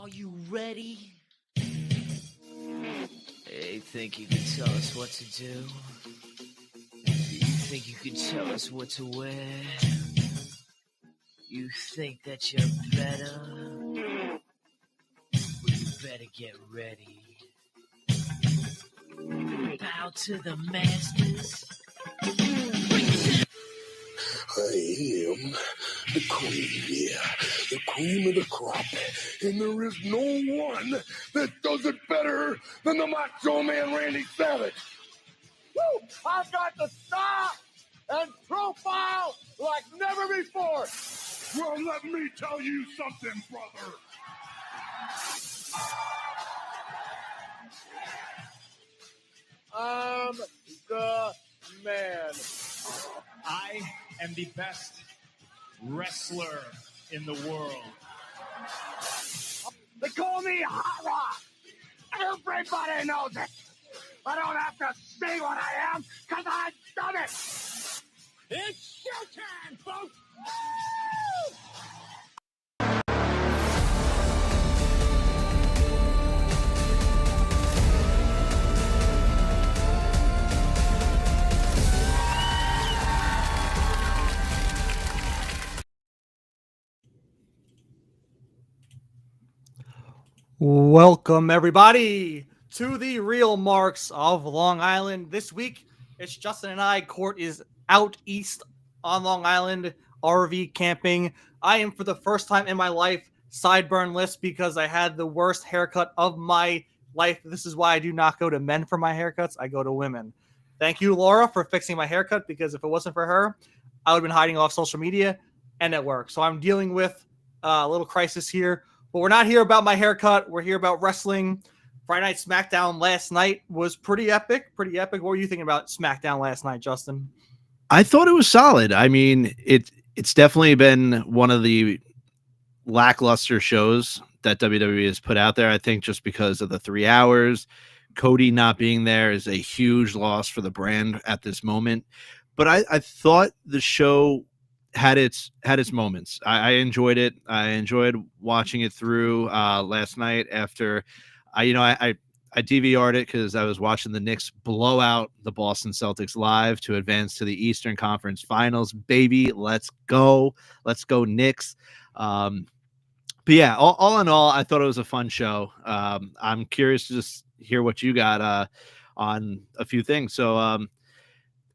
Are you ready? Hey, think you can tell us what to do? You think you can tell us what to wear? You think that you're better? Well, you better get ready. Bow to the masters. I am the queen here, the cream of the crop, and there is no one that does it better than the Macho Man Randy Savage. Woo! I've got the style and profile like never before. Well, let me tell you something, brother. I'm the man. I am the best wrestler in the world. They call me Hot Rod. Everybody knows it. I don't have to say what I am, because I've done it. It's showtime, folks. Woo! Welcome, everybody, to the Real Marks of Long Island. This week, it's Justin and I. Court is out east on Long Island, RV camping. I am, for the first time in my life, sideburn-less because I had the worst haircut of my life. This is why I do not go to men for my haircuts. I go to women. Thank you, Laura, for fixing my haircut, because if it wasn't for her, I would have been hiding off social media and at work. So I'm dealing with a little crisis here. But we're not here about my haircut. We're here about wrestling. Friday Night Smackdown last night was pretty epic. What were you thinking about Smackdown last night, Justin? I thought it was solid. I mean, it's definitely been one of the lackluster shows that WWE has put out there. I think just because of the 3 hours, Cody not being there is a huge loss for the brand at this moment. But I thought the show had its moments. I enjoyed it. I enjoyed watching it through last night after I DVR'd it because I was watching the Knicks blow out the Boston Celtics live to advance to the Eastern Conference Finals. Baby, let's go Knicks. But yeah, all in all, I thought it was a fun show. I'm curious to just hear what you got on a few things. So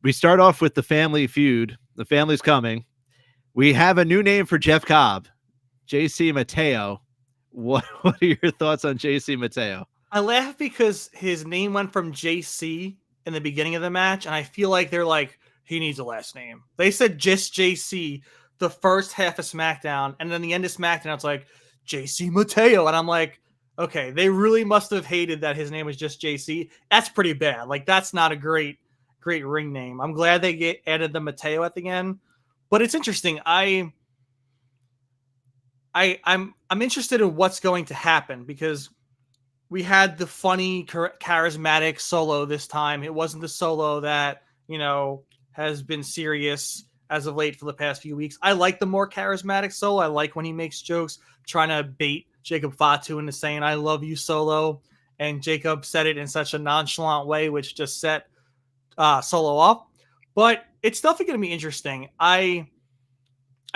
we start off with the family feud. The family's coming. We have a new name for Jeff Cobb, JC Mateo. What are your thoughts on JC Mateo? I laugh because his name went from JC in the beginning of the match, and I feel like they're like, he needs a last name. They said just JC the first half of SmackDown, and then the end of SmackDown, it's like JC Mateo, and I'm like, okay, they really must have hated that his name was just JC. That's pretty bad. Like, that's not a great ring name. I'm glad they added the Mateo at the end. But it's interesting. I'm interested in what's going to happen, because we had the funny, charismatic Solo this time. It wasn't the Solo that, has been serious as of late for the past few weeks. I like the more charismatic Solo. I like when he makes jokes, trying to bait Jacob Fatu into saying, I love you, Solo. And Jacob said it in such a nonchalant way, which just set Solo off. But it's definitely going to be interesting. I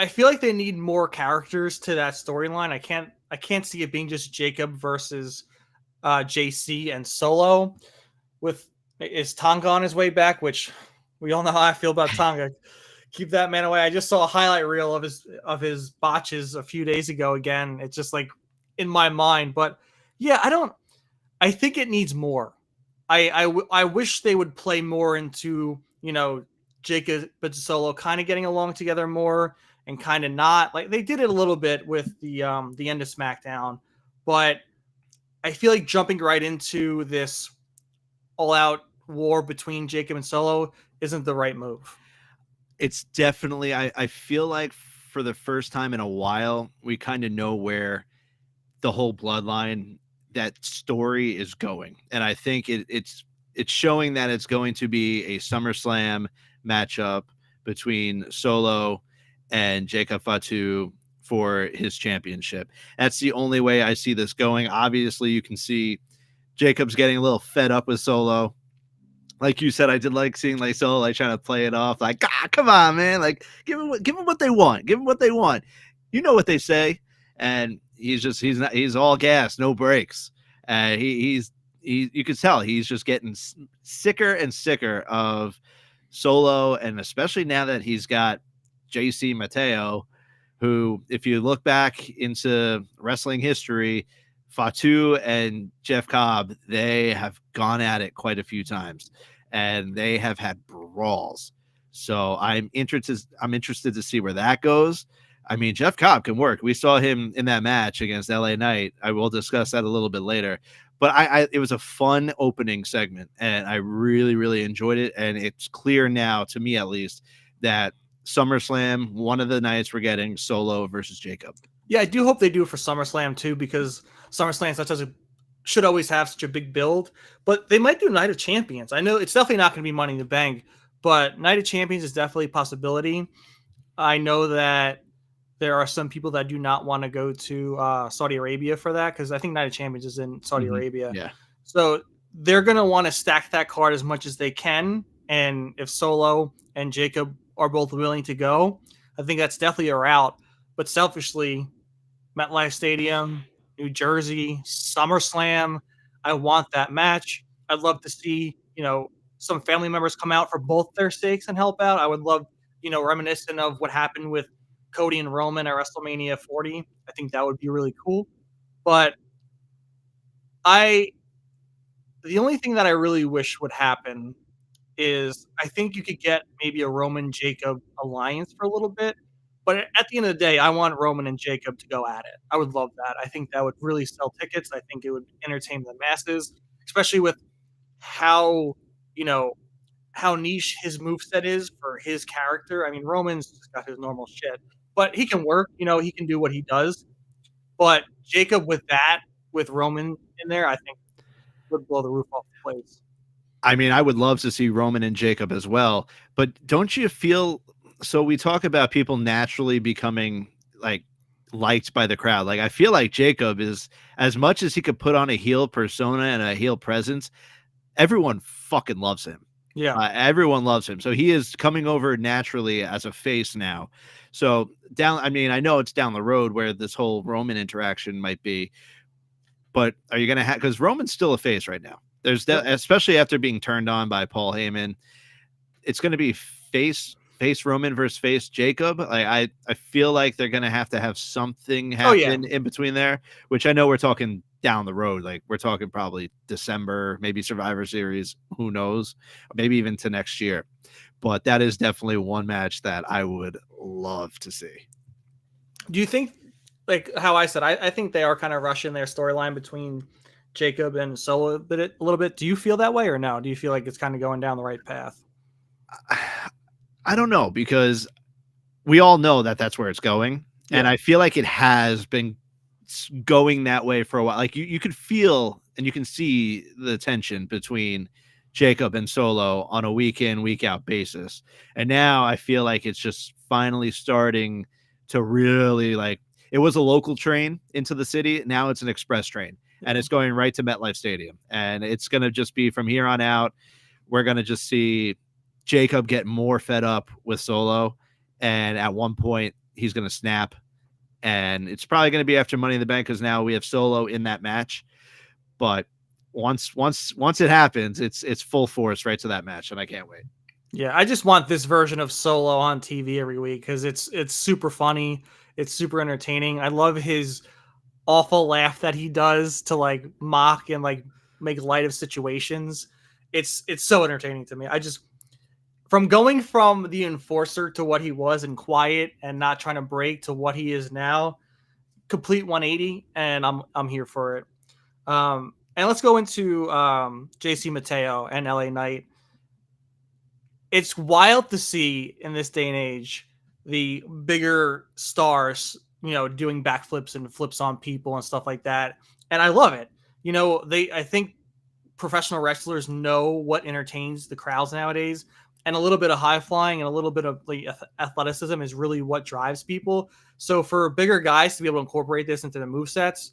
feel like they need more characters to that storyline. I can't see it being just Jacob versus JC and Solo. Is Tonga on his way back? Which we all know how I feel about Tonga. Keep that man away. I just saw a highlight reel of his botches a few days ago. Again, it's just like in my mind. But yeah, I think it needs more. I wish they would play more into Jacob and Solo kind of getting along together more, and kind of not. Like, they did it a little bit with the end of SmackDown, but I feel like jumping right into this all-out war between Jacob and Solo isn't the right move. It's definitely, I feel like for the first time in a while, we kind of know where the whole bloodline, that story is going. And I think it's showing that it's going to be a SummerSlam matchup between Solo and Jacob Fatu for his championship. That's the only way I see this going. Obviously, you can see Jacob's getting a little fed up with Solo. Like you said, I did like seeing like Solo like trying to play it off, like, come on, man, like give them what they want, give them what they want. You know what they say, and he's all gas, no brakes. You could tell he's just getting sicker and sicker of Solo, and especially now that he's got JC Mateo, who, if you look back into wrestling history, Fatu and Jeff Cobb, they have gone at it quite a few times, and they have had brawls. So I'm interested to see where that goes. I mean, Jeff Cobb can work. We saw him in that match against LA Knight. I will discuss that a little bit later. But it was a fun opening segment, and I really, really enjoyed it. And it's clear now, to me at least, that SummerSlam, one of the nights we're getting Solo versus Jacob. Yeah, I do hope they do it for SummerSlam too, because SummerSlam should always have such a big build. But they might do Night of Champions. I know it's definitely not going to be Money in the Bank, but Night of Champions is definitely a possibility. I know that there are some people that do not want to go to Saudi Arabia for that, because I think Night of Champions is in Saudi Arabia. Yeah. So they're going to want to stack that card as much as they can. And if Solo and Jacob are both willing to go, I think that's definitely a route. But selfishly, MetLife Stadium, New Jersey, SummerSlam, I want that match. I'd love to see, some family members come out for both their sakes and help out. I would love, reminiscent of what happened with Cody and Roman at WrestleMania 40. I think that would be really cool. But the only thing that I really wish would happen is I think you could get maybe a Roman Jacob alliance for a little bit. But at the end of the day, I want Roman and Jacob to go at it. I would love that. I think that would really sell tickets. I think it would entertain the masses, especially with how niche his moveset is for his character. I mean, Roman's just got his normal shit, but he can work. He can do what he does. But Jacob with Roman in there, I think would blow the roof off the place. I mean, I would love to see Roman and Jacob as well. But don't you feel... So we talk about people naturally becoming liked by the crowd. Like, I feel like Jacob is, as much as he could put on a heel persona and a heel presence, everyone fucking loves him. Yeah. Everyone loves him. So he is coming over naturally as a face now. So I know it's down the road where this whole Roman interaction might be, but are you going to have, because Roman's still a face right now. Especially after being turned on by Paul Heyman, it's going to be face Roman versus face Jacob. I feel like they're going to have something happen in between there, which I know we're talking down the road. Like, we're talking probably December, maybe Survivor Series, who knows, maybe even to next year. But that is definitely one match that I would love to see. Do you think, like how I said, I think they are kind of rushing their storyline between Jacob and Solo a little bit. Do you feel that way or no? Do you feel like it's kind of going down the right path? I don't know, because we all know that that's where it's going. Yeah. And I feel like it has been going that way for a while. Like, you could feel and you can see the tension between Jacob and Solo on a week in, week out basis. And now I feel like it's just finally starting to really, like, it was a local train into the city. Now it's an express train, and it's going right to MetLife Stadium. And it's going to just be from here on out. We're going to just see Jacob get more fed up with Solo. And at one point he's going to snap, and it's probably going to be after Money in the Bank, because now we have Solo in that match. But once it happens, it's full force right to that match, and I can't wait. Yeah, I just want this version of Solo on TV every week, because it's super funny, it's super entertaining. I love his awful laugh that he does to, like, mock and, like, make light of situations. It's so entertaining to me. From going from the enforcer to what he was and quiet and not trying to break to what he is now, complete 180, and I'm here for it. And let's go into JC Mateo and LA Knight. It's wild to see in this day and age the bigger stars, doing backflips and flips on people and stuff like that. And I love it. I think professional wrestlers know what entertains the crowds nowadays. and a little bit of high flying and a little bit of like athleticism is really what drives people. So for bigger guys to be able to incorporate this into the movesets,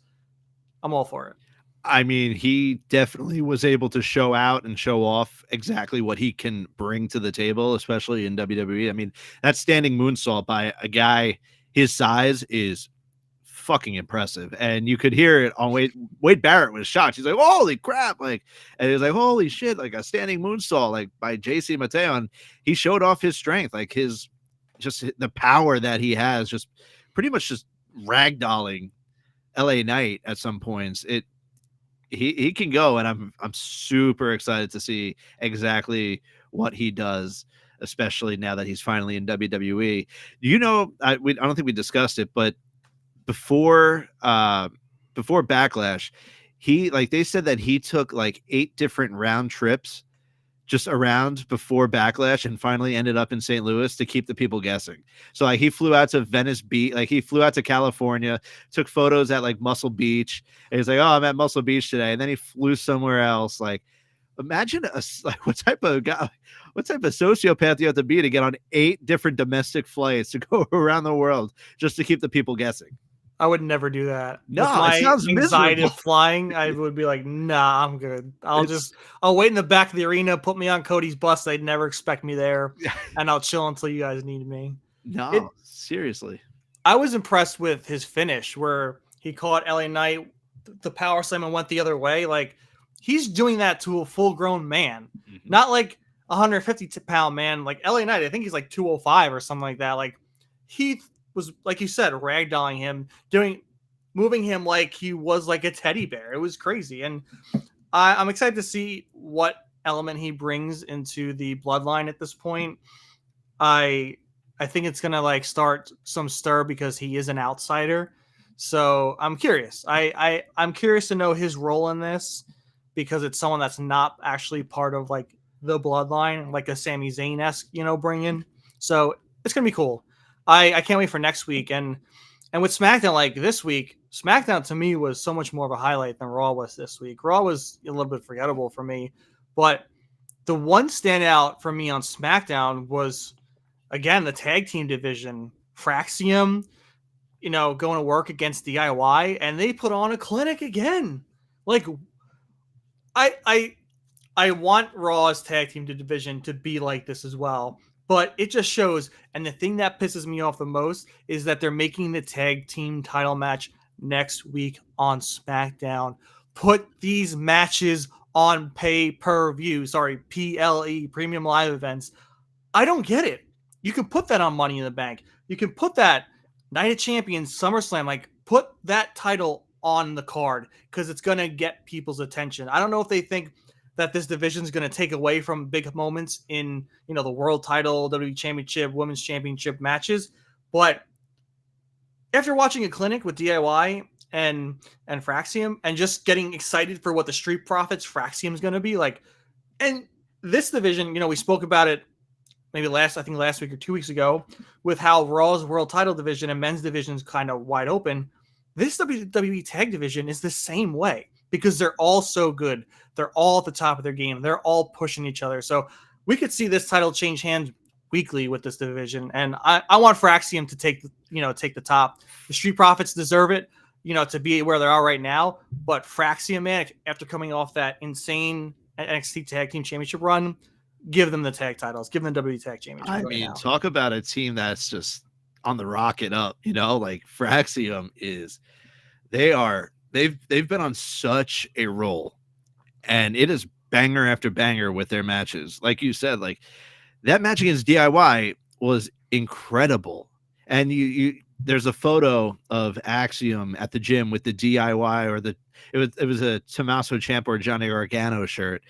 I'm all for it. I mean, he definitely was able to show out and show off exactly what he can bring to the table, especially in WWE. I mean, that standing moonsault by a guy his size is fucking impressive. And you could hear it on Wade Barrett was shocked. He's like, holy crap. Like, and he was like, holy shit, like a standing moonsault, like by JC Mateo. And he showed off his strength, like his, just the power that he has, just pretty much just ragdolling LA Knight at some points. He can go, and I'm super excited to see exactly what he does, especially now that he's finally in WWE. You know, I don't think we discussed it, but before Backlash, they said that he took like 8 different round trips just around before Backlash and finally ended up in St. Louis to keep the people guessing. So like he flew out to Venice Beach, like he flew out to California, took photos at like Muscle Beach. And he's like, oh, I'm at Muscle Beach today. And then he flew somewhere else. Like, imagine what type of sociopath you have to be to get on 8 different domestic flights to go around the world just to keep the people guessing. I would never do that. No, with my it sounds anxiety miserable. of flying, I would be like, nah, I'm good. I'll wait in the back of the arena, put me on Cody's bus. They'd never expect me there, and I'll chill until you guys need me. No, seriously. I was impressed with his finish where he caught LA Knight, the power slam, and went the other way. Like, he's doing that to a full-grown man, not like a 150-pound man. Like LA Knight, I think he's like 205 or something like that. Like, he was, like you said, ragdolling him, moving him like he was like a teddy bear. It was crazy. And I'm excited to see what element he brings into the bloodline at this point. I think it's going to like start some stir because he is an outsider. So I'm curious. I'm curious to know his role in this because it's someone that's not actually part of like the bloodline, like a Sami Zayn-esque, bring in. So it's going to be cool. I can't wait for next week. And with SmackDown, like this week, SmackDown to me was so much more of a highlight than Raw was this week. Raw was a little bit forgettable for me. But the one standout for me on SmackDown was, again, the tag team division. Fraxium, going to work against DIY, and they put on a clinic again. Like, I want Raw's tag team division to be like this as well. But it just shows, and the thing that pisses me off the most is that they're making the tag team title match next week on SmackDown. Put these matches on pay-per-view. Sorry, PLE, Premium Live Events. I don't get it. You can put that on Money in the Bank. You can put that Night of Champions, SummerSlam. Like, put that title on the card because it's going to get people's attention. I don't know if they think that this division is going to take away from big moments in, the world title, WWE Championship, Women's Championship matches. But after watching a clinic with DIY and Fraxium and just getting excited for what the Street Profits Fraxium is going to be like, and this division, we spoke about it maybe last week or 2 weeks ago with how Raw's world title division and men's division is kind of wide open. This WWE tag division is the same way because they're all so good. They're all at the top of their game. They're all pushing each other. So we could see this title change hands weekly with this division. And I want Fraxium to take the top. The Street Profits deserve it, to be where they are right now. But Fraxium, man, after coming off that insane NXT Tag Team Championship run, give them the tag titles. Give them the WWE Tag Championship. I mean, talk about a team that's just on the rocket up, like Fraxium is. They've been on such a roll, and it is banger after banger with their matches. Like you said, like that match against DIY was incredible. And there's a photo of Axiom at the gym with the DIY or it was a Tommaso Ciampa or Johnny Gargano shirt.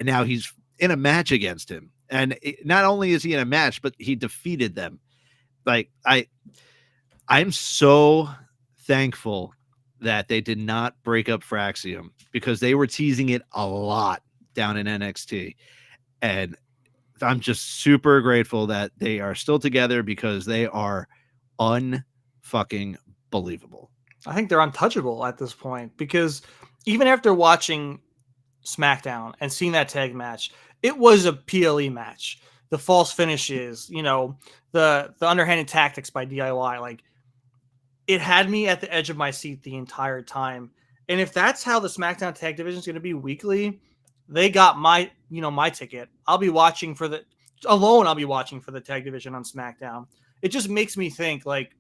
And now he's in a match against him. And not only is he in a match, but he defeated them. Like I'm so thankful that they did not break up Fraxium because they were teasing it a lot down in NXT. And I'm just super grateful that they are still together because they are unfucking believable. I think they're untouchable at this point because even after watching SmackDown and seeing that tag match, it was a PLE match. the false finishes, you know, the underhanded tactics by DIY. Like, it had me at the edge of my seat the entire time. And if that's how the SmackDown Tag Division is going to be weekly, they got my, you know, my ticket. I'll be watching for the Tag Division on SmackDown. It just makes me think, like,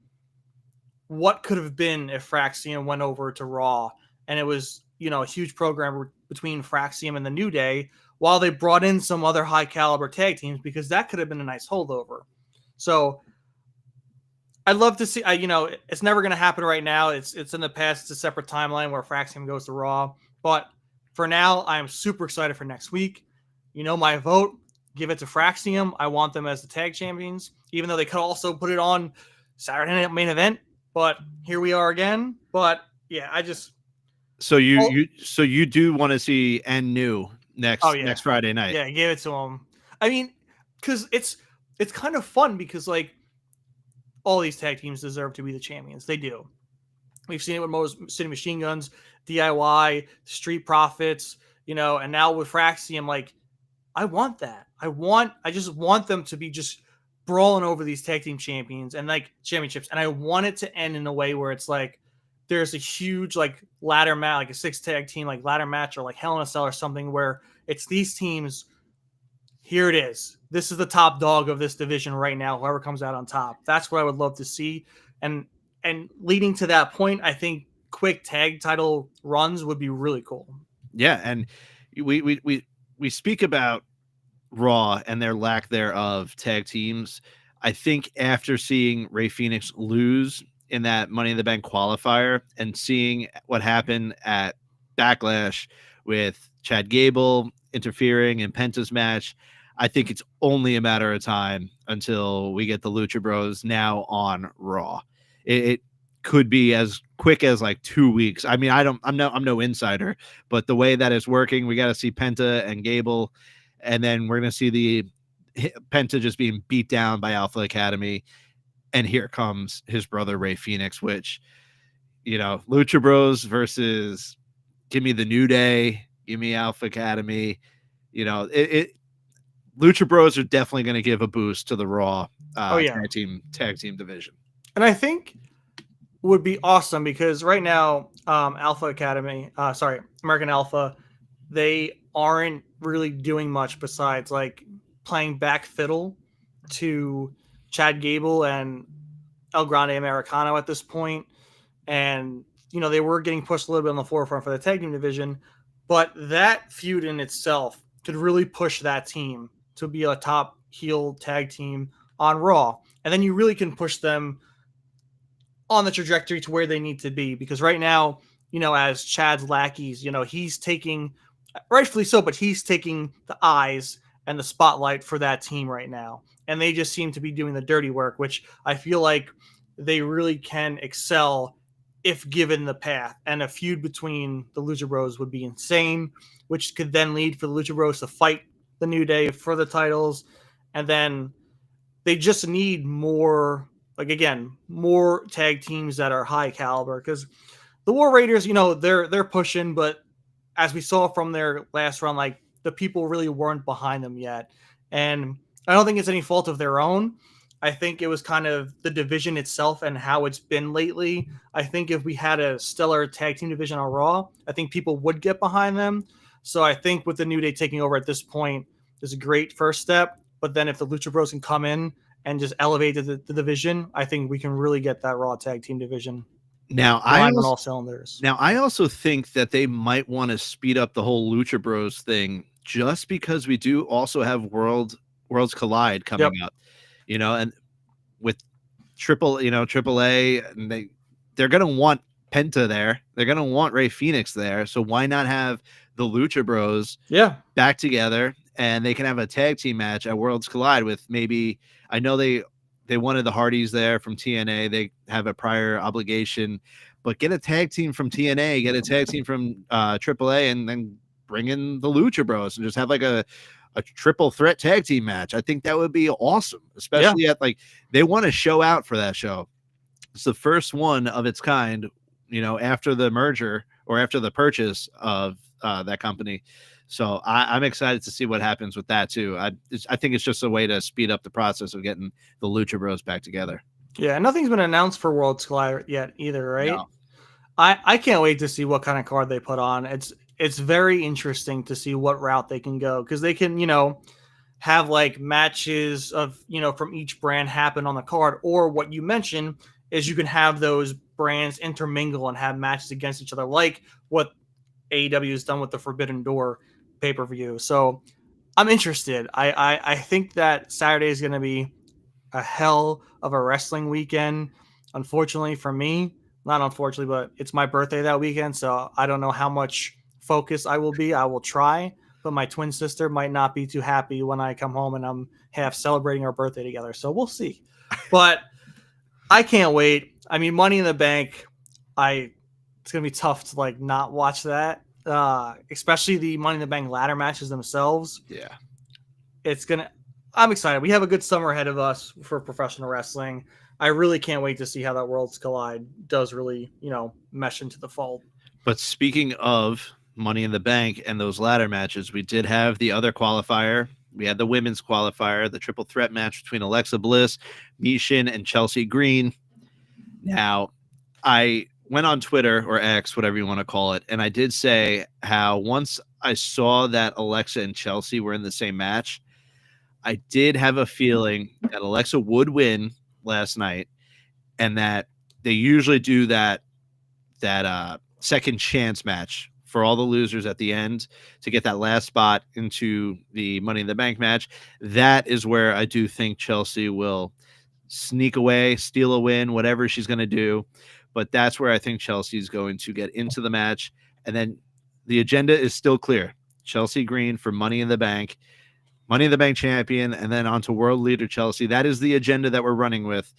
what could have been if Fraxium went over to Raw and it was, you know, a huge program between Fraxium and the New Day while they brought in some other high caliber tag teams, because that could have been a nice holdover. So I'd love to see, you know, it's never going to happen right now. It's in the past. It's a separate timeline where Fraxium goes to Raw. But for now, I'm super excited for next week. You know, my vote, give it to Fraxium. I want them as the tag champions, even though they could also put it on Saturday Night Main Event. But here we are again. But yeah, I just. So you do want to see N New next Friday night? Yeah, give it to them. I mean, because it's kind of fun, because like all these tag teams deserve to be the champions. They do. We've seen it with most City Machine Guns, DIY, Street Profits, you know, and now with Fraxium. Like, I want that. I just want them to be just brawling over these tag team champions and like championships. And I want it to end in a way where it's like there's a huge like ladder match, like a 6 tag team, like ladder match, or like Hell in a Cell or something, where it's these teams. Here it is. This is the top dog of this division right now. Whoever comes out on top. That's what I would love to see. And leading to that point, I think quick tag title runs would be really cool. Yeah, and we speak about Raw and their lack thereof tag teams. I think after seeing Rey Fénix lose in that Money in the Bank qualifier and seeing what happened at Backlash with Chad Gable interfering in Penta's match, I think it's only a matter of time until we get the Lucha Bros now on Raw. It could be as quick as like 2 weeks. I mean, I'm no insider, but the way that it's working, we got to see Penta and Gable, and then we're going to see the Penta just being beat down by Alpha Academy. And here comes his brother Rey Fénix, which, you know, Lucha Bros versus give me the New Day, give me Alpha Academy. You know, Lucha Bros are definitely going to give a boost to the Raw tag team division. And I think would be awesome, because right now, American Alpha, they aren't really doing much besides like playing back fiddle to Chad Gable and El Grande Americano at this point. And, you know, they were getting pushed a little bit on the forefront for the tag team division, but that feud in itself could really push that team to be a top heel tag team on Raw. And then you really can push them on the trajectory to where they need to be. Because right now, you know, as Chad's lackeys, you know, he's taking, rightfully so, but he's taking the eyes and the spotlight for that team right now. And they just seem to be doing the dirty work, which I feel like they really can excel if given the path. And a feud between the Lucha Bros would be insane, which could then lead for the Lucha Bros to fight the New Day for the titles. And then they just need more, like, again, more tag teams that are high caliber, because the War Raiders, you know, they're pushing, but as we saw from their last run, like, the people really weren't behind them yet. And I don't think it's any fault of their own. I think it was kind of the division itself and how it's been lately. I think if we had a stellar tag team division on Raw, I think people would get behind them. So I think with the New Day taking over at this point is a great first step. But then if the Lucha Bros can come in and just elevate the division, I think we can really get that Raw tag team division now on all cylinders. Now, I also think that they might want to speed up the whole Lucha Bros thing, just because we do also have Worlds Collide coming up, you know, and with AAA, and they're going to want Penta there. They're going to want Rey Fénix there. So why not have the Lucha Bros back together, and they can have a tag team match at Worlds Collide with maybe, I know they wanted the Hardys there from TNA. They have a prior obligation, but get a tag team from TNA, get a tag team from AAA, and then bring in the Lucha Bros and just have like a triple threat tag team match. I think that would be awesome, especially at like, they want to show out for that show. It's the first one of its kind, you know, after the merger or after the purchase of that company. So I'm excited to see what happens with that too. I think it's just a way to speed up the process of getting the Lucha Bros back together. Yeah, nothing's been announced for Worlds Collide yet either, right? No. I can't wait to see what kind of card they put on. It's very interesting to see what route they can go, because they can, have like matches of, from each brand happen on the card, or what you mentioned is you can have those brands intermingle and have matches against each other, like what AEW has done with the Forbidden Door pay-per-view. So I'm interested. I think that Saturday is going to be a hell of a wrestling weekend. Unfortunately for me, not unfortunately, but it's my birthday that weekend, so I don't know how much focus I will be. I will try, but my twin sister might not be too happy when I come home and I'm half celebrating our birthday together. So we'll see. But I can't wait. I mean, Money in the Bank, it's gonna be tough to like not watch that. Especially the Money in the Bank ladder matches themselves. Yeah. I'm excited. We have a good summer ahead of us for professional wrestling. I really can't wait to see how that Worlds Collide does really, mesh into the fold. But speaking of Money in the Bank and those ladder matches, we did have the other qualifier. We had the women's qualifier, the triple threat match between Alexa Bliss, Mishin, and Chelsea Green. Now, I went on Twitter, or X, whatever you want to call it, and I did say how once I saw that Alexa and Chelsea were in the same match, I did have a feeling that Alexa would win last night, and that they usually do that second chance match for all the losers at the end to get that last spot into the Money in the Bank match. That is where I do think Chelsea will sneak away, steal a win, whatever she's going to do. But that's where I think Chelsea's going to get into the match. And then the agenda is still clear. Chelsea Green for Money in the Bank champion, and then on to world leader Chelsea. That is the agenda that we're running with.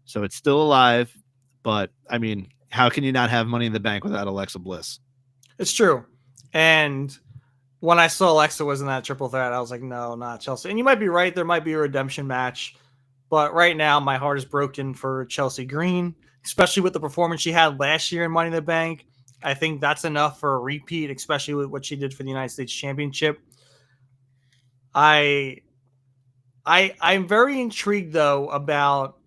So it's still alive. But, I mean, how can you not have Money in the Bank without Alexa Bliss? It's true. And when I saw Alexa was in that triple threat, I was like, no, not Chelsea. And you might be right. There might be a redemption match. But right now, my heart is broken for Chelsea Green, especially with the performance she had last year in Money in the Bank. I think that's enough for a repeat, especially with what she did for the United States Championship. I'm very intrigued, though, about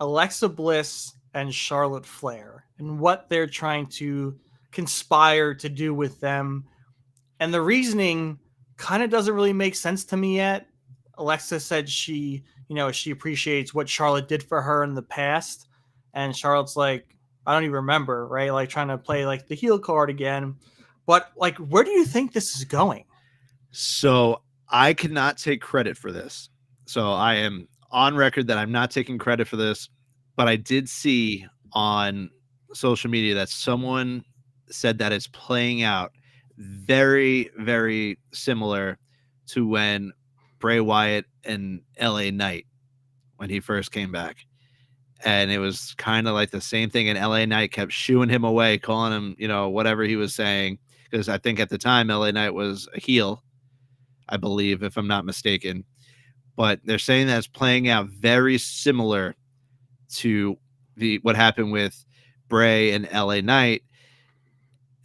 Alexa Bliss and Charlotte Flair and what they're trying to conspire to do with them. And the reasoning kind of doesn't really make sense to me yet. Alexa said she appreciates what Charlotte did for her in the past. And Charlotte's like, I don't even remember, right? Like trying to play like the heel card again. But like, where do you think this is going? So I cannot take credit for this. So I am on record that I'm not taking credit for this, but I did see on social media that someone said that it's playing out very, very similar to when Bray Wyatt and LA Knight, when he first came back. And it was kind of like the same thing. And LA Knight kept shooing him away, calling him, whatever he was saying. Because I think at the time, LA Knight was a heel, I believe, if I'm not mistaken. But they're saying that it's playing out very similar to what happened with Bray and LA Knight.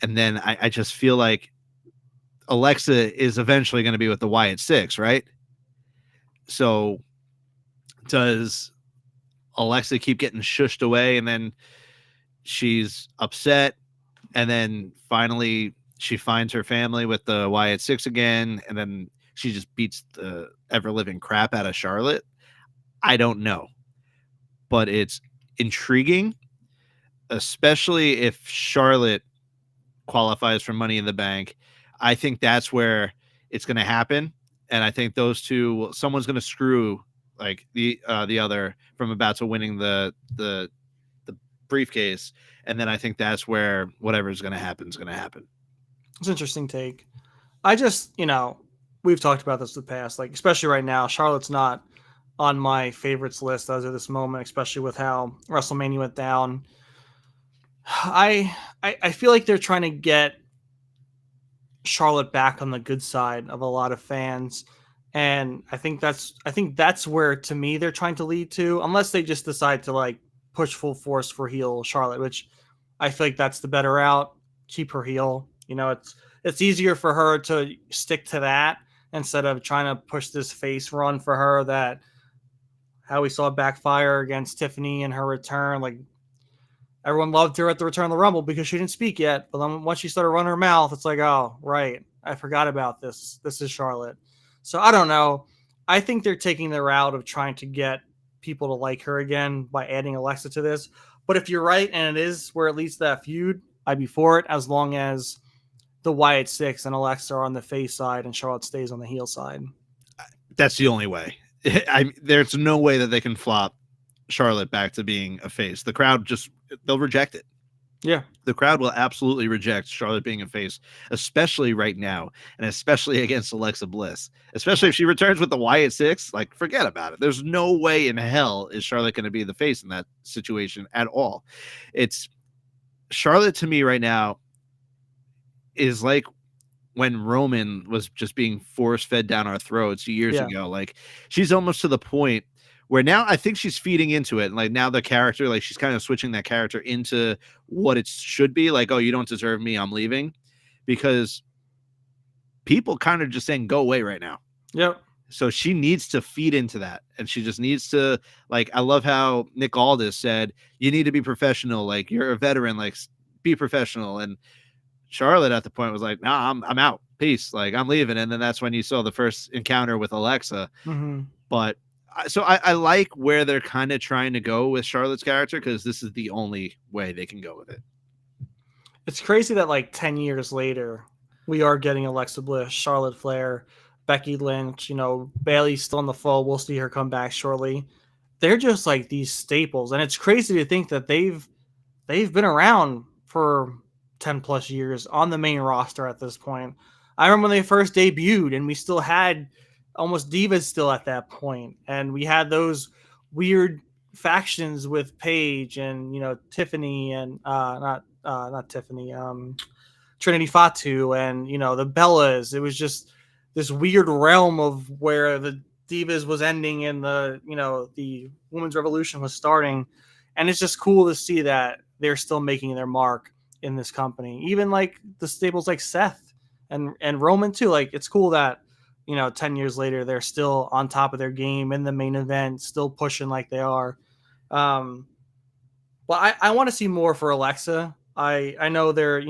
And then I just feel like Alexa is eventually going to be with the Wyatt Six, right? So does Alexa keep getting shushed away and then she's upset, and then finally she finds her family with the Wyatt Six again, and then she just beats the ever-living crap out of Charlotte? I don't know. But it's intriguing, especially if Charlotte qualifies for Money in the Bank. I think that's where it's going to happen. And I think those two, someone's going to screw like the other from about to winning the briefcase. And then I think that's where whatever's going to happen is going to happen. It's an interesting take. I just, we've talked about this in the past, like, especially right now, Charlotte's not on my favorites list as of this moment, especially with how WrestleMania went down. I feel like they're trying to get Charlotte back on the good side of a lot of fans. And I think that's where, to me, they're trying to lead to, unless they just decide to like push full force for heel Charlotte, which I feel like that's the better route. keep her heel. You know, it's easier for her to stick to that instead of trying to push this face run for her that how we saw backfire against Tiffany in her return. Like, everyone loved her at the Return of the Rumble because she didn't speak yet. But then once she started running her mouth, it's like, oh, right. I forgot about this. This is Charlotte. So I don't know. I think they're taking the route of trying to get people to like her again by adding Alexa to this. But if you're right and it is where it leads to that feud, I'd be for it as long as the Wyatt Six and Alexa are on the face side and Charlotte stays on the heel side. That's the only way. There's no way that they can flop Charlotte back to being a face. The crowd they'll reject it. Yeah. The crowd will absolutely reject Charlotte being a face, especially right now, and especially against Alexa Bliss. Especially if she returns with the Wyatt Six, like, forget about it. There's no way in hell is Charlotte going to be the face in that situation at all. It's Charlotte to me right now is like when Roman was just being force-fed down our throats years ago. Like, she's almost to the point where now I think she's feeding into it. Like, now the character, like, she's kind of switching that character into what it should be. Like, oh, you don't deserve me, I'm leaving. Because people kind of just saying, go away right now. Yep. So she needs to feed into that. And she just needs to, like, I love how Nick Aldis said, you need to be professional. Like, you're a veteran, like, be professional. And Charlotte at the point was like, nah, I'm out. Peace. Like, I'm leaving. And then that's when you saw the first encounter with Alexa. Mm-hmm. But so I like where they're kind of trying to go with Charlotte's character, because this is the only way they can go with it. It's crazy that like 10 years later, we are getting Alexa Bliss, Charlotte Flair, Becky Lynch, Bayley's still in the fold. We'll see her come back shortly. They're just like these staples. And it's crazy to think that they've been around for 10 plus years on the main roster at this point. I remember when they first debuted and we still had almost divas still at that point. And we had those weird factions with Paige and, Tiffany and not Tiffany, Trinity Fatu and, the Bellas. It was just this weird realm of where the divas was ending and the women's revolution was starting. And it's just cool to see that they're still making their mark in this company. Even like the staples like Seth and Roman too. Like, it's cool that, 10 years later, they're still on top of their game in the main event, still pushing like they are. Well, I want to see more for Alexa. I know they're,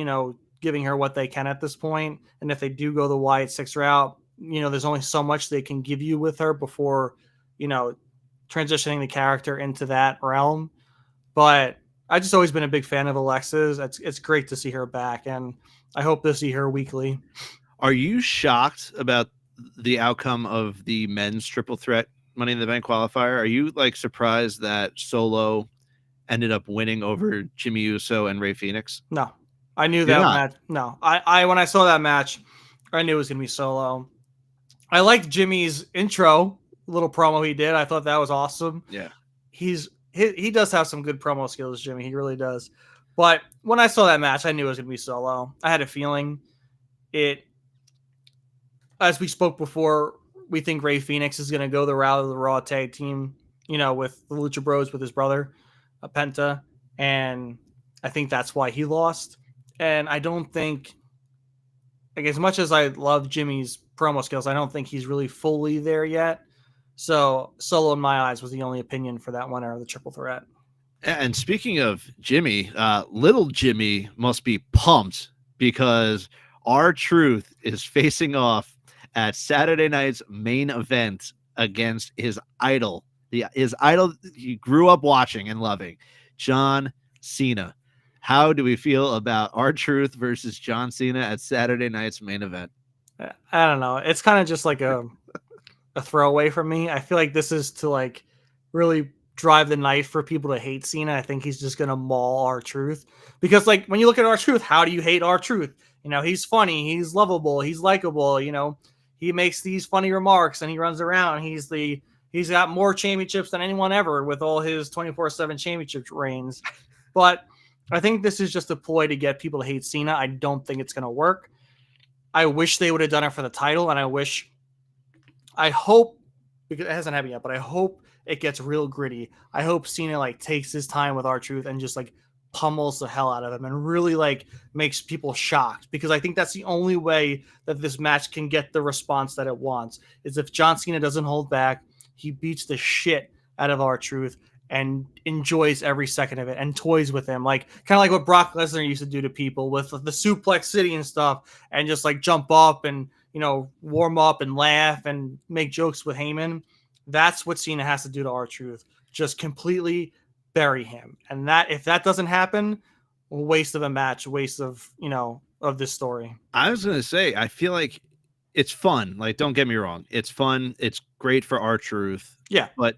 giving her what they can at this point. And if they do go the Wyatt Six route, there's only so much they can give you with her before, transitioning the character into that realm. But I've just always been a big fan of Alexa's. It's great to see her back, and I hope to see her weekly. Are you shocked about the outcome of the men's triple threat Money in the Bank qualifier? Are you like surprised that Solo ended up winning over Jimmy Uso and Rey Fenix? No, I knew that match. No, I when I saw that match, I knew it was gonna be Solo. I liked Jimmy's intro, little promo he did. I thought that was awesome. Yeah, he does have some good promo skills, Jimmy. He really does. But when I saw that match, I knew it was gonna be Solo. I had a feeling it. As we spoke before, we think Rey Fenix is going to go the route of the Raw tag team, with the Lucha Bros with his brother, Penta. And I think that's why he lost. And I don't think, like, as much as I love Jimmy's promo skills, I don't think he's really fully there yet. So Solo, in my eyes, was the only opinion for that winner of the triple threat. And speaking of Jimmy, little Jimmy must be pumped because R-Truth is facing off at Saturday night's main event against his idol, his idol he grew up watching and loving, John Cena. How do we feel about R-Truth versus John Cena at Saturday night's main event? I don't know. It's kind of just like a throwaway for me. I feel like this is to like really drive the knife for people to hate Cena. I think he's just going to maul R-Truth because like when you look at R-Truth, how do you hate R-Truth? He's funny. He's lovable. He's likable. He makes these funny remarks and he runs around. He's got more championships than anyone ever with all his 24/7 championship reigns. But I think this is just a ploy to get people to hate Cena. I don't think it's going to work. I wish they would have done it for the title. And I hope, because it hasn't happened yet, but I hope it gets real gritty. I hope Cena like takes his time with R-Truth and just like pummels the hell out of him and really like makes people shocked, because I think that's the only way that this match can get the response that it wants, is if John Cena doesn't hold back, he beats the shit out of R-Truth and enjoys every second of it and toys with him, like kind of like what Brock Lesnar used to do to people with the Suplex City and stuff, and just like jump up and, you know, warm up and laugh and make jokes with Heyman. That's what Cena has to do to R-Truth. Just completely bury him. And that, if that doesn't happen, waste of a match, waste of, you know, of this story. I was going to say, I feel like it's fun. Like, don't get me wrong. It's fun. It's great for R-Truth. Yeah. But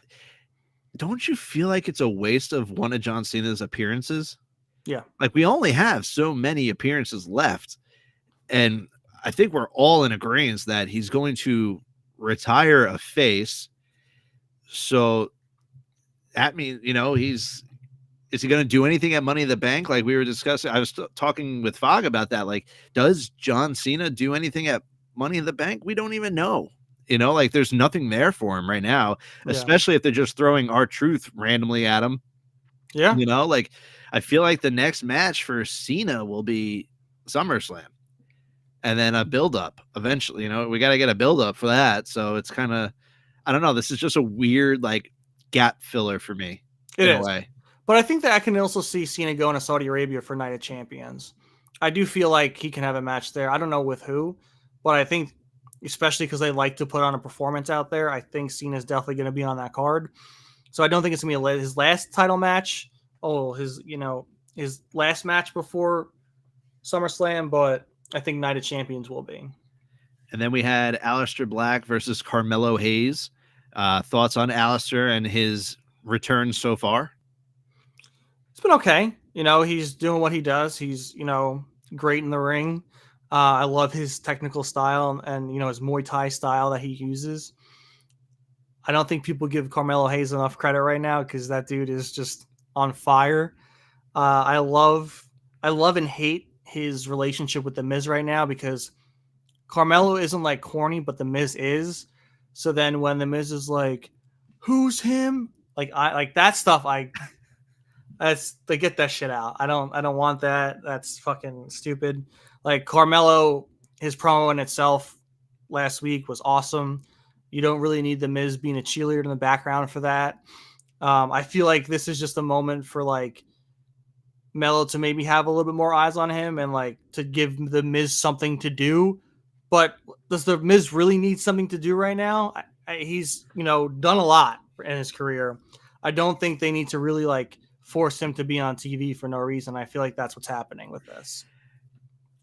don't you feel like it's a waste of one of John Cena's appearances? Yeah. Like, we only have so many appearances left. And I think we're all in agreement that he's going to retire a face. So that means, you know, is he going to do anything at Money in the Bank? Like we were discussing, I was talking with Fogg about that. Like, does John Cena do anything at Money in the Bank? We don't even know. You know, like there's nothing there for him right now, especially if they're just throwing R-Truth randomly at him. Yeah. You know, like I feel like the next match for Cena will be SummerSlam and then a build up eventually. You know, we got to get a build up for that. So it's kind of, I don't know. This is just a weird like gap filler for me. It in is. A way. But I think that I can also see Cena going to Saudi Arabia for Night of Champions. I do feel like he can have a match there. I don't know with who, but I think, especially because they like to put on a performance out there, I think Cena's definitely going to be on that card. So I don't think it's going to be his last title match. Oh, his last match before SummerSlam, but I think Night of Champions will be. And then we had Aleister Black versus Carmelo Hayes. Thoughts on Aleister and his return so far? It's been okay. You know, he's doing what he does. He's, you know, great in the ring. I love his technical style and, you know, his Muay Thai style that he uses. I don't think people give Carmelo Hayes enough credit right now because that dude is just on fire. I love and hate his relationship with The Miz right now because Carmelo isn't like corny, but The Miz is. So then when The Miz is like, who's him? Like I like that stuff. They get that shit out. I don't want that. That's fucking stupid. Like Carmelo, his promo in itself last week was awesome. You don't really need The Miz being a cheerleader in the background for that. I feel like this is just a moment for like Melo to maybe have a little bit more eyes on him and like to give The Miz something to do. But does The Miz really need something to do right now? He's, you know, done a lot in his career. I don't think they need to really like force him to be on TV for no reason. I feel like that's what's happening with this.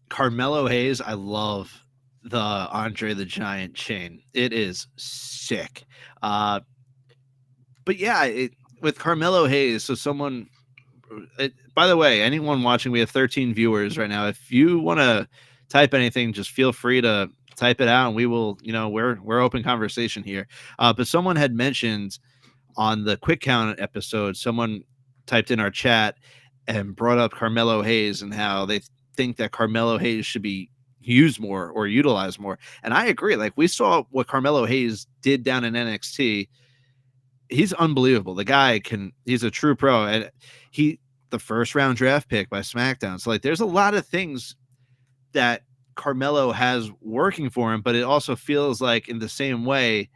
Carmelo Hayes, I love the Andre the Giant chain. It is sick. But yeah, with Carmelo Hayes, so someone, by the way, anyone watching, we have 13 viewers right now. If you want to type anything, just feel free to type it out and we will, you know, we're open conversation here. But someone had mentioned on the Quick Count episode, someone typed in our chat and brought up Carmelo Hayes and how they think that Carmelo Hayes should be used more or utilized more. And I agree. Like we saw what Carmelo Hayes did down in NXT. He's unbelievable. The guy he's a true pro, and the first round draft pick by SmackDown. So like there's a lot of things that Carmelo has working for him, but it also feels like in the same way,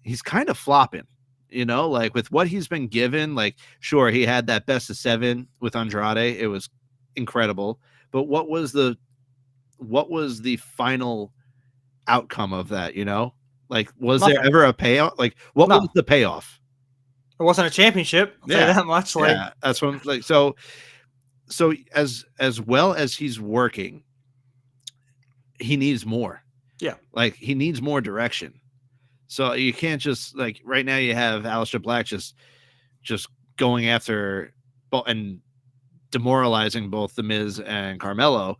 he's kind of flopping. You know, like with what he's been given, like, sure, he had that best of 7 with Andrade. It was incredible. But what was the final outcome of that? You know, like, was Nothing. there ever a payoff? Like, what was the payoff? It wasn't a championship. I'll tell you that much. Like, yeah, that's what I'm like. So as well as he's working, he needs more. Yeah. Like he needs more direction. So you can't just like right now you have Aleister Black just going after and demoralizing both The Miz and Carmelo.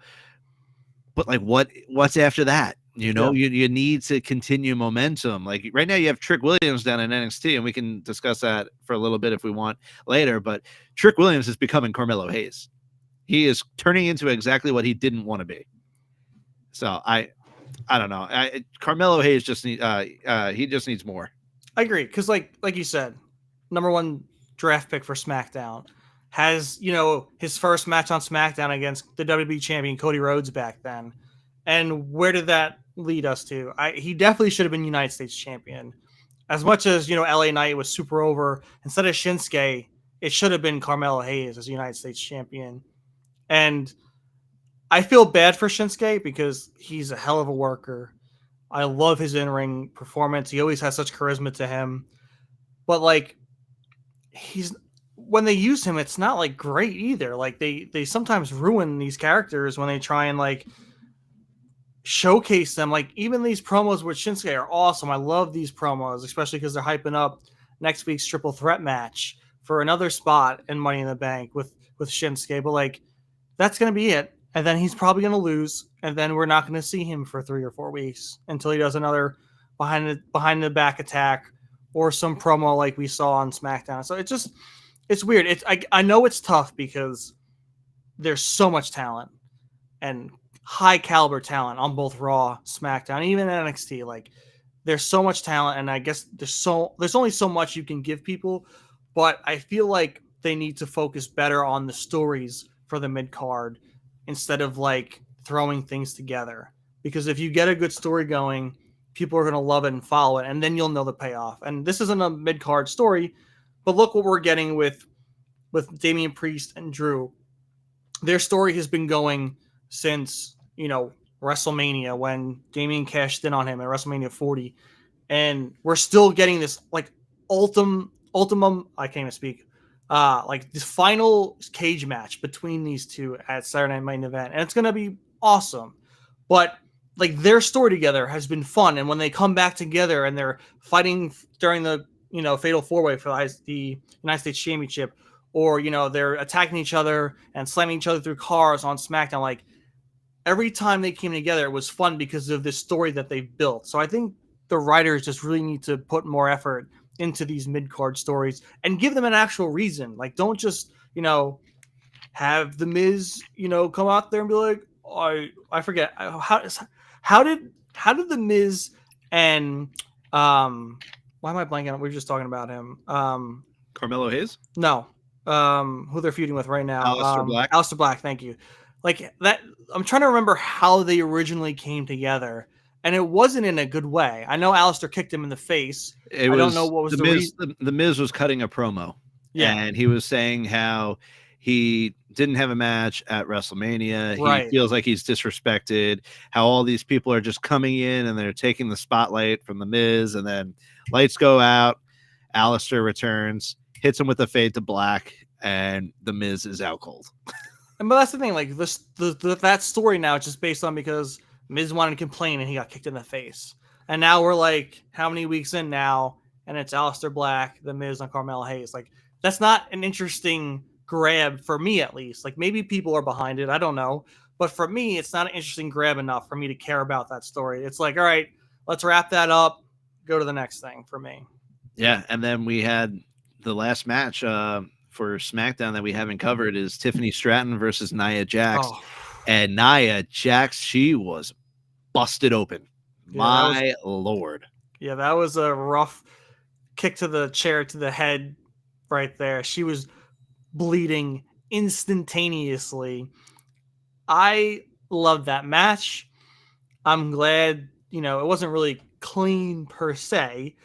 But like what's after that? You know, you need to continue momentum. Like right now you have Trick Williams down in NXT, and we can discuss that for a little bit if we want later. But Trick Williams is becoming Carmelo Hayes. He is turning into exactly what he didn't want to be. So I don't know. Carmelo Hayes just he just needs more. I agree because like you said, number 1 draft pick for SmackDown. has, his first match on SmackDown against the WWE champion Cody Rhodes back then. And where did that lead us to? He definitely should have been United States champion. As much as, LA Knight was super over, instead of Shinsuke, it should have been Carmelo Hayes as United States champion. And I feel bad for Shinsuke because he's a hell of a worker. I love his in-ring performance. He always has such charisma to him. But when they use him, it's not great either. They sometimes ruin these characters when they try and showcase them. Even these promos with Shinsuke are awesome. I love these promos, especially because they're hyping up next week's triple threat match for another spot in Money in the Bank with Shinsuke. But that's going to be it. And then he's probably going to lose. And then we're not going to see him for 3 or 4 weeks until he does another behind the back attack or some promo like we saw on SmackDown. So it's weird. I know it's tough because there's so much talent and high caliber talent on both Raw, SmackDown, even NXT. There's so much talent, and I guess there's only so much you can give people. But I feel like they need to focus better on the stories for the mid card instead of throwing things together. Because if you get a good story going, people are going to love it and follow it, and then you'll know the payoff. And this isn't a mid card story, but look what we're getting with Damian Priest and Drew. Their story has been going since WrestleMania, when Damian cashed in on him at WrestleMania 40, and we're still getting this ultimum. I can't even speak. This final cage match between these two at Saturday Night Main Event, and it's gonna be awesome. But their story together has been fun, and when they come back together and they're fighting during the fatal 4-way for the United States Championship, or they're attacking each other and slamming each other through cars on SmackDown, every time they came together, it was fun because of this story that they've built. So I think the writers just really need to put more effort into these mid-card stories and give them an actual reason. Don't just, have the Miz, come out there and be like, I forget how did the Miz and why am I blanking on? We were just talking about him. Carmelo Hayes? No. Who they're feuding with right now. Aleister Black. Aleister Black, thank you. That, I'm trying to remember how they originally came together, and it wasn't in a good way. I know Aleister kicked him in the face. I don't know what was the reason. The Miz was cutting a promo. Yeah. And he was saying how he didn't have a match at WrestleMania. Right. He feels like he's disrespected, how all these people are just coming in and they're taking the spotlight from the Miz, and then lights go out. Aleister returns, hits him with a fade to black, and the Miz is out cold. But that's the thing, that story now is just based on because Miz wanted to complain and he got kicked in the face. And now we're how many weeks in now, and it's Aleister Black, the Miz, and Carmelo Hayes. That's not an interesting grab for me, at least. Maybe people are behind it, I don't know. But for me, it's not an interesting grab enough for me to care about that story. It's all right, let's wrap that up, go to the next thing for me. Yeah, and then we had the last match for SmackDown that we haven't covered is Tiffany Stratton versus Nia Jax. Oh. And Nia Jax, she was busted open. Yeah, Lord. Yeah, that was a rough kick to the chair to the head right there. She was bleeding instantaneously. I loved that match. I'm glad, it wasn't really clean per se,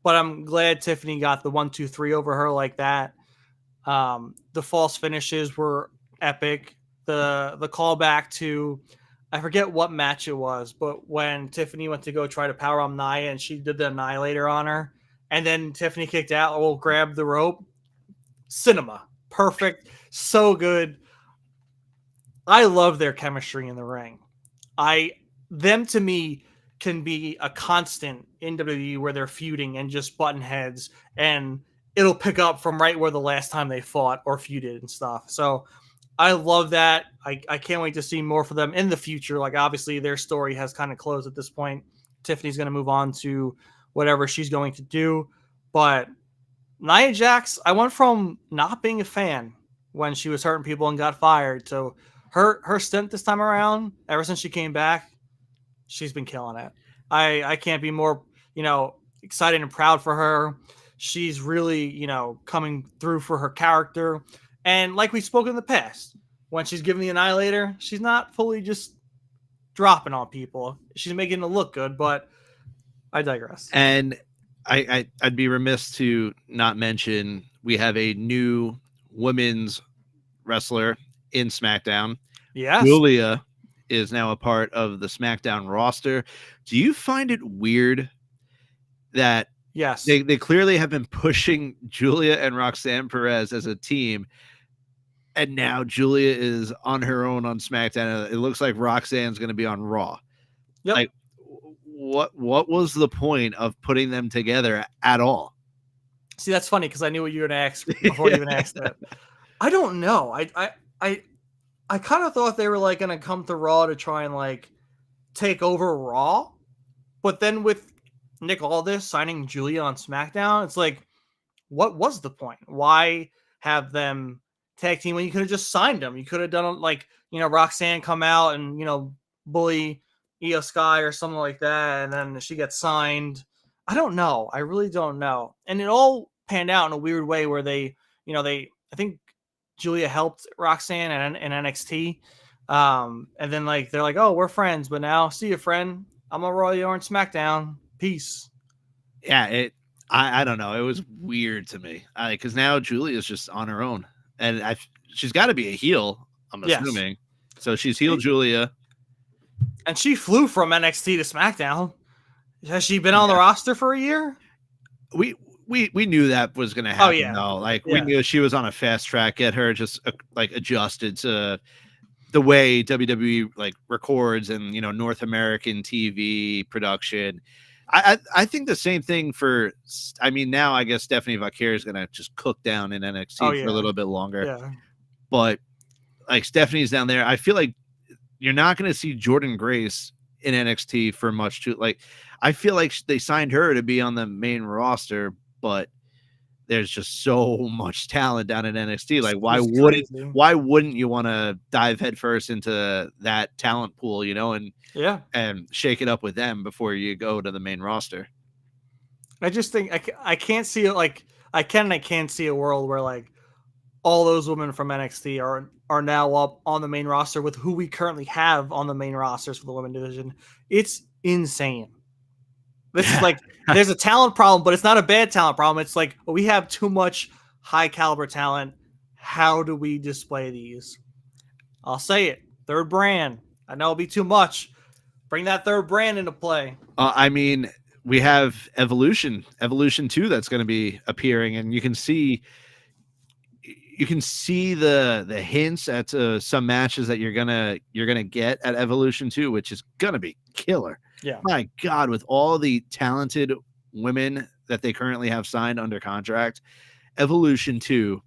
but I'm glad Tiffany got the 1, 2, 3 over her like that. The false finishes were epic. The callback to, I forget what match it was, but when Tiffany went to go try to power on Nia and she did the Annihilator on her, and then Tiffany kicked out or grabbed the rope. Cinema. Perfect. So good. I love their chemistry in the ring. Them to me can be a constant in WWE where they're feuding and just button heads, and it'll pick up from right where the last time they fought or feuded and stuff. So I love that. I can't wait to see more for them in the future. Obviously their story has kind of closed at this point. Tiffany's going to move on to whatever she's going to do. But Nia Jax, I went from not being a fan when she was hurting people and got fired to her stint this time around. Ever since she came back, she's been killing it. I can't be more, excited and proud for her. She's really, coming through for her character. And like we spoke in the past, when she's giving the Annihilator, she's not fully just dropping on people. She's making it look good, but I digress. And I'd be remiss to not mention we have a new women's wrestler in SmackDown. Yes. Julia is now a part of the SmackDown roster. Do you find it weird that yes, they clearly have been pushing Julia and Roxanne Perez as a team, and now Julia is on her own on SmackDown? It looks like Roxanne's going to be on Raw. Yep. Like, what was the point of putting them together at all? See, that's funny because I knew what you were going to ask before you even asked that. I don't know. I kind of thought they were like going to come to Raw to try and like take over Raw, but then with Nick Aldis signing Julia on SmackDown, it's like, what was the point? Why have them tag team when you could have just signed them? You could have done like, Roxanne come out and, bully Io Sky or something like that, and then she gets signed. I don't know. I really don't know. And it all panned out in a weird way where I think Julia helped Roxanne in NXT. And then like they're like, oh, we're friends, but now see you, friend. I'm a Royal Yarn SmackDown. Peace. Yeah, I don't know. It was weird to me because now Julia's just on her own, and she's got to be a heel. I'm assuming. Yes. So she's heel Julia, and she flew from NXT to SmackDown. Has she been on the roster for a year? We knew that was going to happen. Oh, yeah. Though. Like we knew she was on a fast track. Get her just like adjusted to the way WWE like records and North American TV production. I think the same thing for. I mean, now I guess Stephanie Vaquer is going to just cook down in NXT for a little bit longer. Yeah. But like Stephanie's down there, I feel like you're not going to see Jordan Grace in NXT for much too. Like I feel like they signed her to be on the main roster, but there's just so much talent down in NXT. Like why wouldn't you want to dive headfirst into that talent pool, and shake it up with them before you go to the main roster? I just think I can't see it. Like I can't see a world where like all those women from NXT are now up on the main roster with who we currently have on the main rosters for the women division. It's insane. This is like, there's a talent problem, but it's not a bad talent problem. It's like, we have too much high caliber talent. How do we display these? I'll say it. Third brand. I know it'll be too much. Bring that third brand into play. I mean, we have Evolution 2 that's going to be appearing, and you can see the hints at some matches that you're gonna get at Evolution 2, which is gonna be killer. Yeah, my God, with all the talented women that they currently have signed under contract, Evolution 2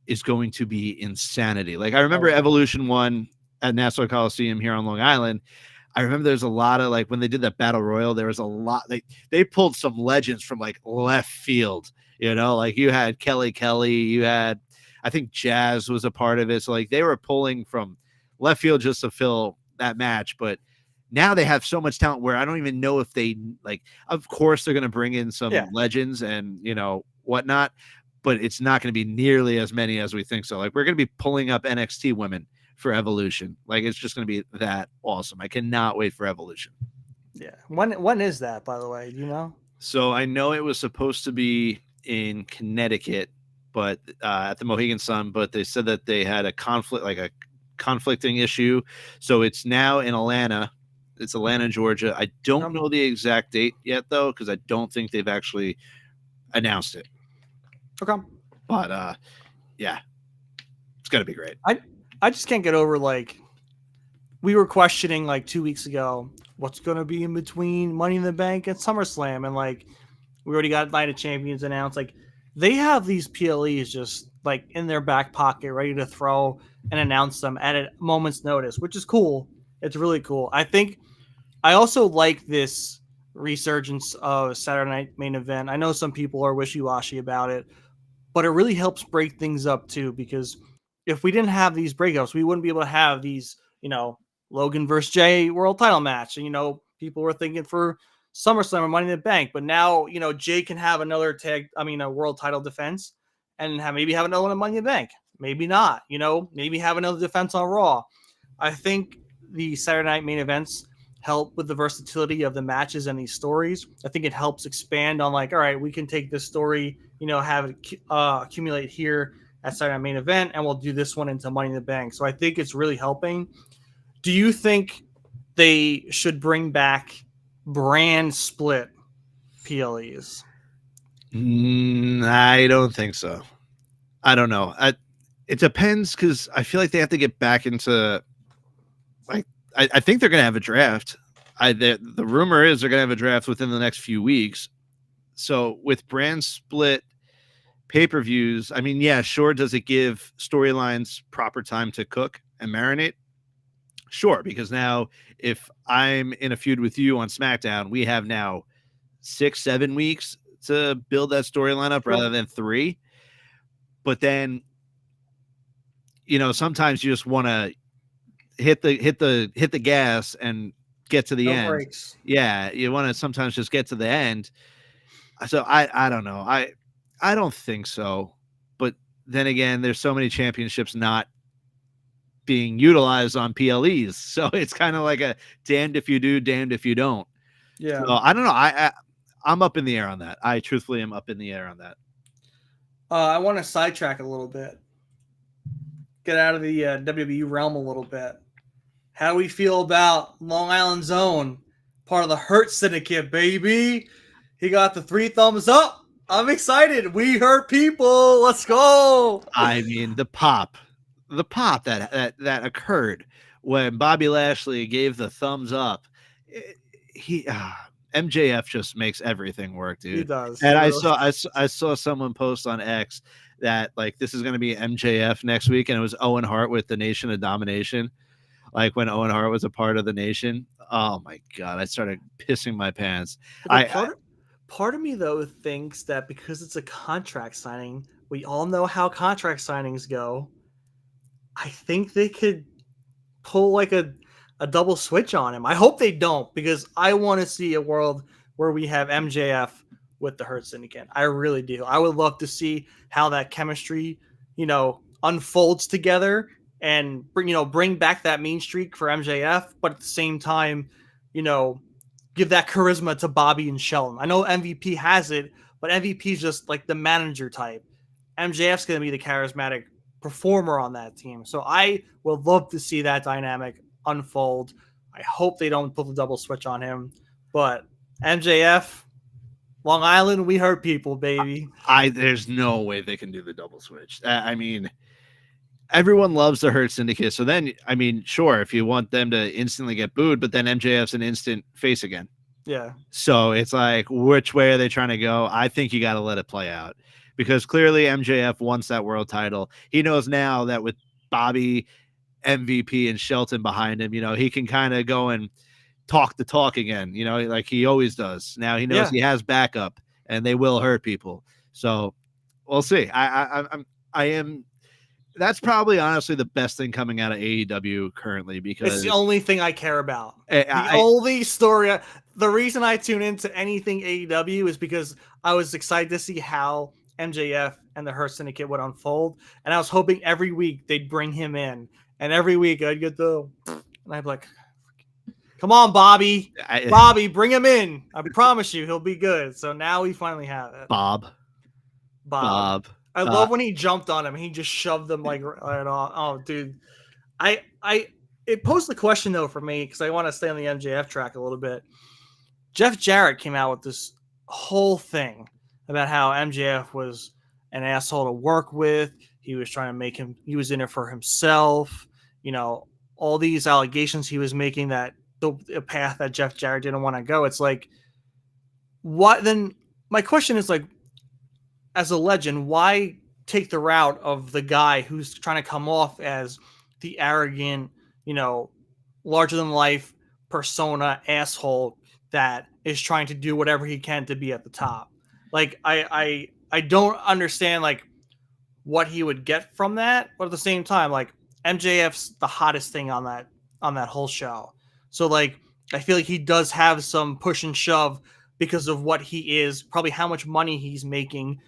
is going to be insanity. Like I remember Evolution 1 at Nassau Coliseum here on Long Island. I remember there's a lot of like when they did that battle royal, there was a lot. They pulled some legends from like left field. Like you had Kelly, you had. I think Jazz was a part of it. So like they were pulling from left field just to fill that match. But now they have so much talent where I don't even know if they like, of course they're going to bring in some legends and, whatnot, but it's not going to be nearly as many as we think. So like, we're going to be pulling up NXT women for Evolution. Like, it's just going to be that awesome. I cannot wait for Evolution. Yeah. When is that, by the way? Do you know? So I know it was supposed to be in Connecticut, but at the Mohegan Sun, but they said that they had a conflicting issue. So it's now in Atlanta. It's Atlanta, Georgia. I don't know the exact date yet, though, because I don't think they've actually announced it. Okay. But yeah, it's going to be great. I just can't get over, like, we were questioning like 2 weeks ago, what's going to be in between Money in the Bank and SummerSlam. And like, we already got Night of Champions announced. Like, they have these PLEs just like in their back pocket, ready to throw and announce them at a moment's notice, which is cool. It's really cool. I also like this resurgence of Saturday Night Main Event. I know some people are wishy-washy about it, but it really helps break things up too, because if we didn't have these breakups, we wouldn't be able to have these, Logan versus Jay world title match. And, people were thinking for SummerSlam or Money in the Bank, but now, Jay can have another a world title defense and maybe have another one in Money in the Bank. maybe not. Maybe have another defense on Raw. I think the Saturday night main events help with the versatility of the matches and these stories. I think it helps expand on all right, we can take this story, have it accumulate here at Saturday night main event, and we'll do this one into Money in the Bank. So I think it's really helping. Do you think they should bring back brand split PLEs? I don't think so. I don't know. It depends, because I feel like they have to get back into I think they're going to have a draft. The rumor is they're going to have a draft within the next few weeks. So with brand split pay-per-views, I mean, yeah, sure. Does it give storylines proper time to cook and marinate? Sure, because now if I'm in a feud with you on SmackDown, we have now 6-7 weeks to build that storyline up rather than 3. But then, sometimes you just want to hit the gas and get to the end. Breaks. Yeah, you want to sometimes just get to the end. So I don't know. I don't think so. But then again, there's so many championships not being utilized on PLEs, so it's kind of like a damned if you do, damned if you don't. Yeah. So I don't know. I'm up in the air on that. I truthfully am up in the air on that. I want to sidetrack a little bit. Get out of the WWE realm a little bit. How do we feel about Long Island's own, part of the Hurt Syndicate, baby? He got the 3 thumbs up. I'm excited. We hurt people. Let's go. I mean, the pop that occurred when Bobby Lashley gave the thumbs up. MJF just makes everything work, dude. He does. And I saw someone post on X that this is going to be MJF next week, and it was Owen Hart with the Nation of Domination. When Owen Hart was a part of the Nation. Oh my God, I started pissing my pants. Part of me though thinks that because it's a contract signing, we all know how contract signings go. I think they could pull a double switch on him. I hope they don't, because I want to see a world where we have MJF with the Hurt Syndicate. I really do. I would love to see how that chemistry, unfolds together and bring back that mean streak for MJF, but at the same time, give that charisma to Bobby and Shelton. I know MVP has it, but MVP is just the manager type. MJF's going to be the charismatic performer on that team. So I would love to see that dynamic unfold. I hope they don't pull the double switch on him, but MJF, Long Island, we hurt people, baby. There's no way they can do the double switch. I mean, everyone loves the Hurt Syndicate. So then, I mean, sure, if you want them to instantly get booed, but then MJF's an instant face again. Yeah. So it's which way are they trying to go? I think you got to let it play out, because clearly MJF wants that world title. He knows now that with Bobby, MVP, and Shelton behind him, he can kind of go and talk the talk again, like he always does. Now he knows he has backup, and they will hurt people. So we'll see. I am. That's probably honestly the best thing coming out of AEW currently, because it's the only thing I care about. Only story. The reason I tune into anything AEW is because I was excited to see how MJF and the Hurt Syndicate would unfold, and I was hoping every week they'd bring him in, and every week I'd get and I'd be like, "Come on, Bobby, Bobby, bring him in. I promise you, he'll be good." So now we finally have it. Bob. I love when he jumped on him. He just shoved them right off. Oh, dude. It posed the question, though, for me, because I want to stay on the MJF track a little bit. Jeff Jarrett came out with this whole thing about how MJF was an asshole to work with. He was trying to make him, he was in it for himself. All these allegations he was making, that the path that Jeff Jarrett didn't want to go. It's what then? My question is as a legend, why take the route of the guy who's trying to come off as the arrogant, larger than life persona asshole that is trying to do whatever he can to be at the top? I don't understand what he would get from that, but at the same time, MJF's the hottest thing on that whole show. So I feel like he does have some push and shove because of what he is, probably how much money he's making,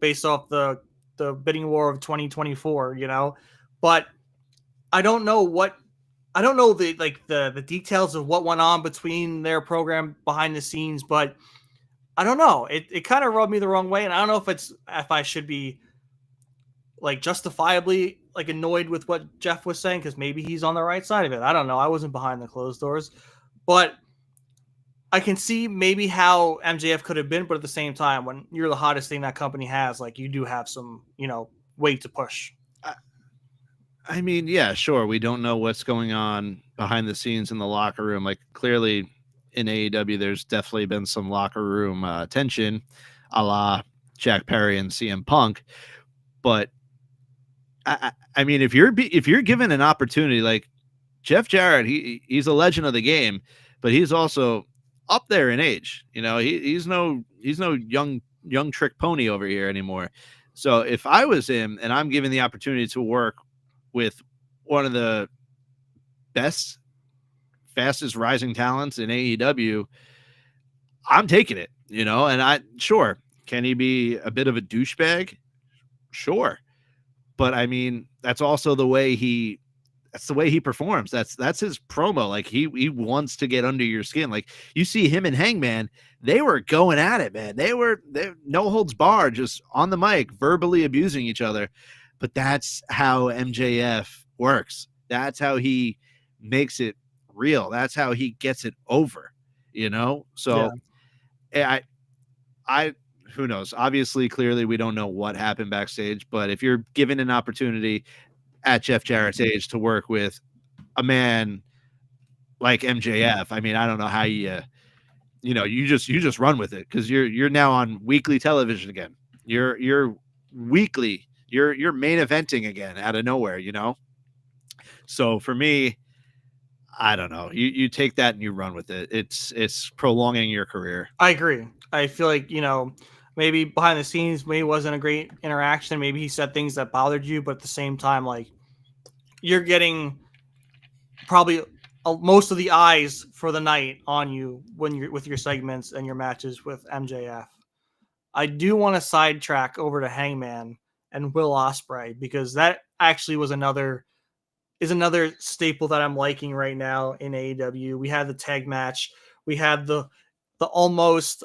based off the the bidding war of 2024, but I don't know the details of what went on between their program behind the scenes, but I don't know. It kind of rubbed me the wrong way, and I don't know if I should be like justifiably like annoyed with what Jeff was saying, because maybe he's on the right side of it. I don't know. I wasn't behind the closed doors, but I can see maybe how MJF could have been, but at the same time, when you're the hottest thing that company has, like you do have some, weight to push. I mean, yeah, sure. We don't know what's going on behind the scenes in the locker room. Like clearly in AEW, there's definitely been some locker room tension, a la Jack Perry and CM Punk. But I mean, if you're given an opportunity, like Jeff Jarrett, he's a legend of the game, but he's also up there in age. He's no young trick pony over here anymore. So if I was him and I'm given the opportunity to work with one of the best, fastest rising talents in AEW, I'm taking it, and can he be a bit of a douchebag? Sure. But I mean, that's also the way he performs. That's his promo. Like he wants to get under your skin. Like you see him and Hangman, they were going at it, man. They no holds barred, just on the mic, verbally abusing each other. But that's how MJF works. That's how he makes it real. That's how he gets it over, So I who knows? Obviously, clearly, we don't know what happened backstage. But if you're given an opportunity at Jeff Jarrett's age to work with a man like MJF, I mean, I don't know how you just run with it, because you're now on weekly television again. You're weekly. You're main eventing again out of nowhere, So for me, I don't know. You take that and you run with it. It's prolonging your career. I agree. I feel like, maybe behind the scenes, maybe it wasn't a great interaction. Maybe he said things that bothered you, but at the same time, like you're getting probably most of the eyes for the night on you when you're with your segments and your matches with MJF. I do want to sidetrack over to Hangman and Will Ospreay, because that actually was another staple that I'm liking right now in AEW. We had the tag match. We had the almost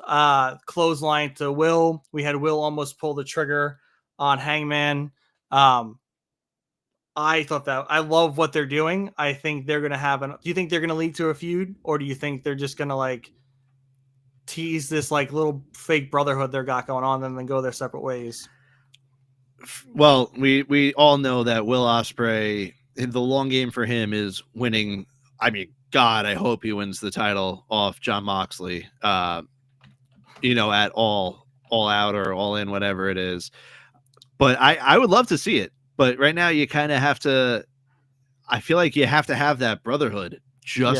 clothesline to Will. We had Will almost pull the trigger on Hangman. I thought that I love what they're doing. I think they're going to do you think they're going to lead to a feud, or do you think they're just going to like tease this like little fake brotherhood they're got going on and then go their separate ways? Well, we all know that Will Ospreay, the long game for him is winning. I mean, God, I hope he wins the title off Jon Moxley, at all out or all in, whatever it is. But I would love to see it. But right now you kind of have to, I feel like you have to have that brotherhood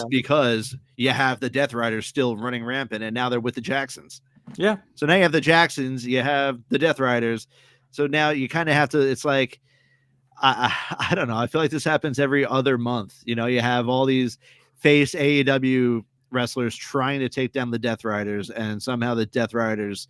because you have the Death Riders still running rampant, and now they're with the Jacksons. Yeah. So now you have the Jacksons, you have the Death Riders. So now you kind of have to, it's like, I don't know. I feel like this happens every other month. You have all these face AEW wrestlers trying to take down the Death Riders, and somehow the Death Riders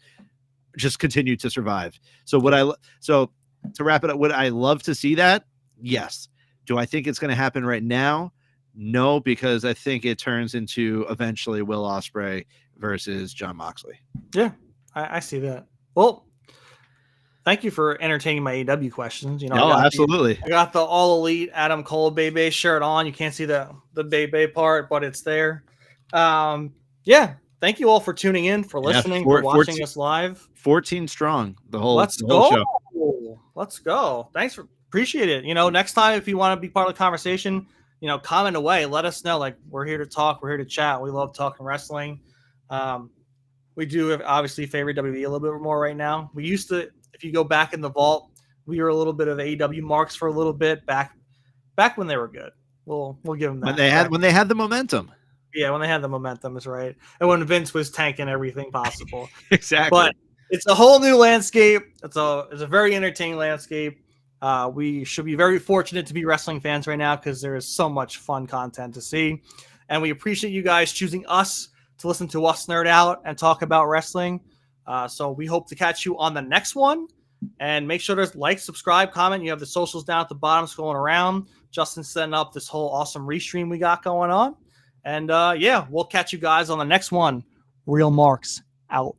just continue to survive. So to wrap it up, would I love to see that? Yes. Do I think it's going to happen right now? No, because I think it turns into eventually Will Ospreay versus Jon Moxley. Yeah, I see that. Well, thank you for entertaining my AEW questions. Absolutely. I got the All Elite Adam Cole Bebe shirt on. You can't see the Bebe part, but it's there. Thank you all for tuning in, for listening, for watching us live. 14 strong. The whole show. Let's go. Thanks, appreciate it. Next time, if you want to be part of the conversation, comment away. Let us know. Like, we're here to talk. We're here to chat. We love talking wrestling. We do have, obviously favorite WWE a little bit more right now. We used to, if you go back in the vault, we were a little bit of AEW marks for a little bit back when they were good. We'll give them that. When they had the momentum. Yeah, when they had the momentum is right. And when Vince was tanking everything possible. Exactly. But it's a whole new landscape. It's a very entertaining landscape. We should be very fortunate to be wrestling fans right now, because there is so much fun content to see. And we appreciate you guys choosing us to listen to us nerd out and talk about wrestling. So we hope to catch you on the next one. And make sure to like, subscribe, comment. You have the socials down at the bottom scrolling around. Justin's setting up this whole awesome restream we got going on. And yeah, we'll catch you guys on the next one. Real Marks out.